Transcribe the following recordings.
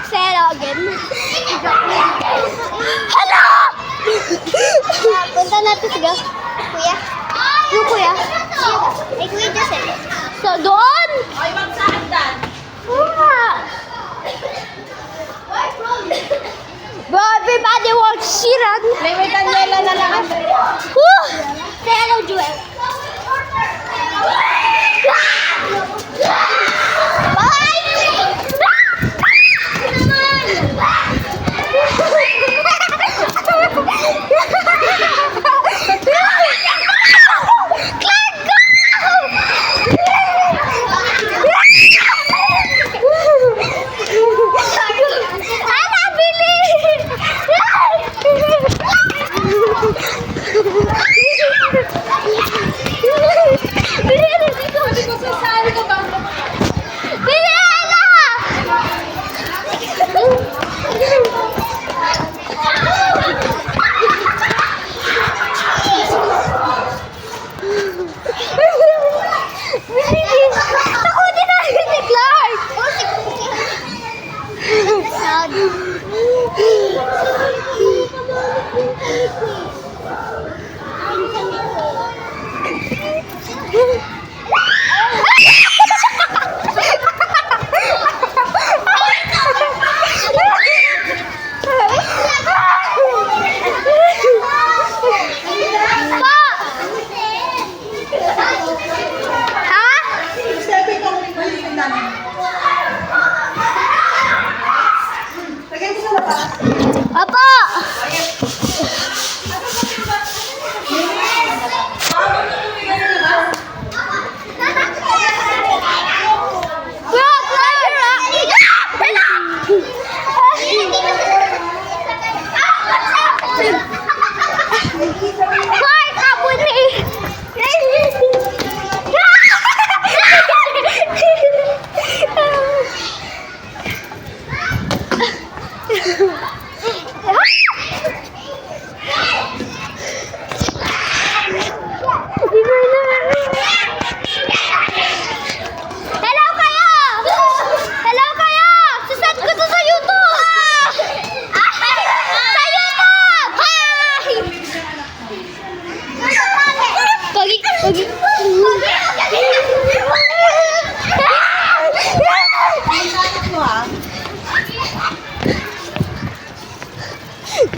Hello again. Hello! Punta natin sa kuya. Yung kuya? Ay, kuya Joseph. So, doon? Ay, magsahagdan. Bro, everybody wants Shiran. May Daniela na lang. Woo! Say hello, Joel. Apa?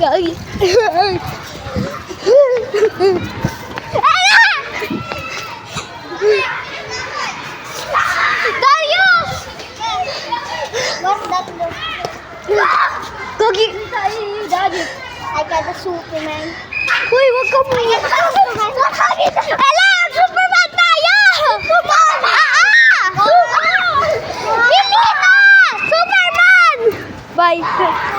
Guys. Darius! What's that? Gogi! Daddy. I got the Superman. Uy, wag ka mo. Ala! Superman tayo! Superman! Hindi na! Superman! Bye.